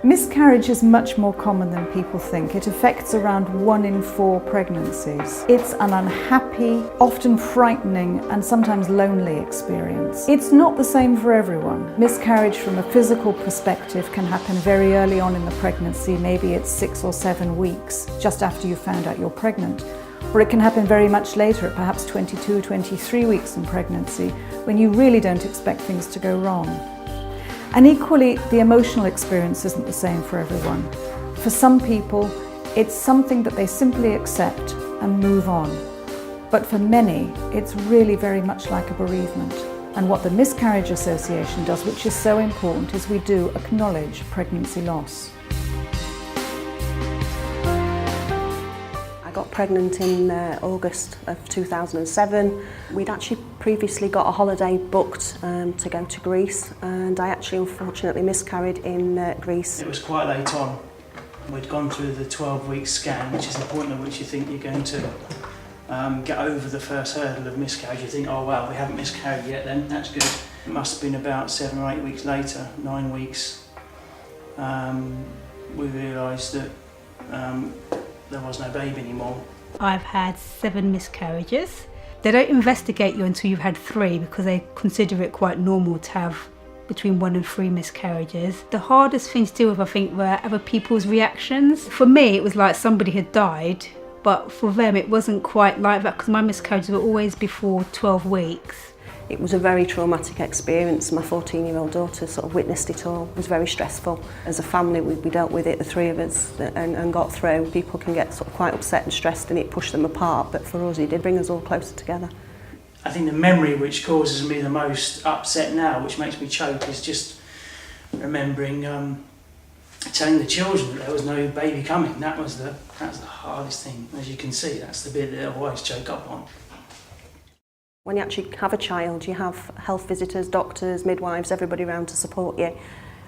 Miscarriage is much more common than people think. It affects around 1 in 4 pregnancies. It's an unhappy, often frightening and sometimes lonely experience. It's not the same for everyone. Miscarriage from a physical perspective can happen very early on in the pregnancy, maybe it's 6 or 7 weeks, just after you found out you're pregnant. Or it can happen very much later, at perhaps 22, 23 weeks in pregnancy, when you really don't expect things to go wrong. And equally, the emotional experience isn't the same for everyone. For some people, it's something that they simply accept and move on. But for many, it's really very much like a bereavement. And what the Miscarriage Association does, which is so important, is we do acknowledge pregnancy loss. I got pregnant in August of 2007. We'd actually previously got a holiday booked to go to Greece, and I actually unfortunately miscarried in Greece. It was quite late on. We'd gone through the 12-week scan, which is the point at which you think you're going to get over the first hurdle of miscarriage. You think, oh well, we haven't miscarried yet then, that's good. It must have been about 7 or 8 weeks later, 9 weeks, we realised that there was no baby anymore. I've had 7 miscarriages. They don't investigate you until you've had 3 because they consider it quite normal to have between 1 and 3 miscarriages. The hardest thing to deal with, I think, were other people's reactions. For me, it was like somebody had died, but for them it wasn't quite like that because my miscarriages were always before 12 weeks. It was a very traumatic experience. My 14-year-old daughter sort of witnessed it all. It was very stressful. As a family, we dealt with it, the 3 of us, and got through. People can get sort of quite upset and stressed and it pushed them apart, but for us it did bring us all closer together. I think the memory which causes me the most upset now, which makes me choke, is just remembering telling the children that there was no baby coming. That was the hardest thing. As you can see, that's the bit that I always choke up on. When you actually have a child, you have health visitors, doctors, midwives, everybody around to support you.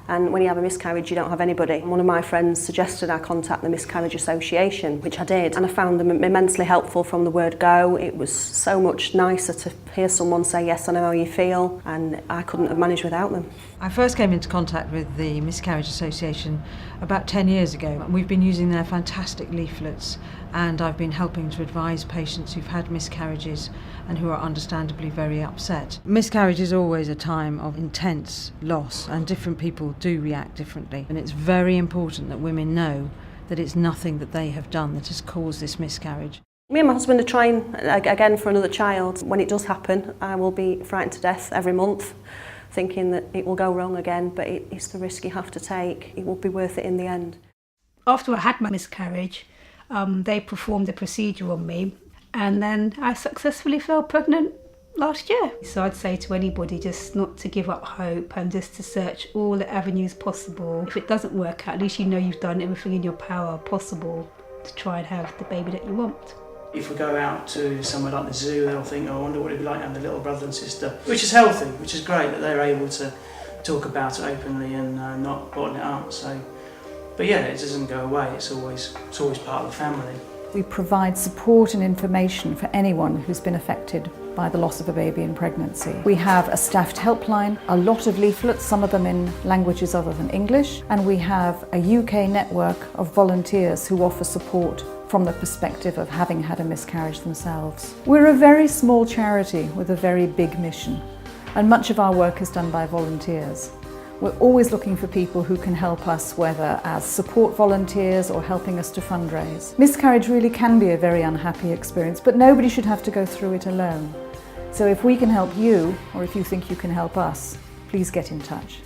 And when you have a miscarriage, you don't have anybody. One of my friends suggested I contact the Miscarriage Association, which I did. And I found them immensely helpful from the word go. It was so much nicer to hear someone say, yes, I know how you feel. And I couldn't have managed without them. I first came into contact with the Miscarriage Association about 10 years ago. We've been using their fantastic leaflets, and I've been helping to advise patients who've had miscarriages and who are understandably very upset. Miscarriage is always a time of intense loss, and different people do react differently. And it's very important that women know that it's nothing that they have done that has caused this miscarriage. Me and my husband are trying again for another child. When it does happen, I will be frightened to death every month, thinking that it will go wrong again, but it's the risk you have to take. It will be worth it in the end. After I had my miscarriage, they performed a procedure on me, and then I successfully fell pregnant last year. So I'd say to anybody just not to give up hope and just to search all the avenues possible. If it doesn't work out, at least you know you've done everything in your power possible to try and have the baby that you want. If we go out to somewhere like the zoo, they'll think, oh, I wonder what it'd be like having a little brother and sister, which is healthy, which is great that they're able to talk about it openly and not bottling it up. So, but yeah, it doesn't go away. It's always part of the family. We provide support and information for anyone who's been affected by the loss of a baby in pregnancy. We have a staffed helpline, a lot of leaflets, some of them in languages other than English, and we have a UK network of volunteers who offer support from the perspective of having had a miscarriage themselves. We're a very small charity with a very big mission, and much of our work is done by volunteers. We're always looking for people who can help us, whether as support volunteers or helping us to fundraise. Miscarriage really can be a very unhappy experience, but nobody should have to go through it alone. So if we can help you, or if you think you can help us, please get in touch.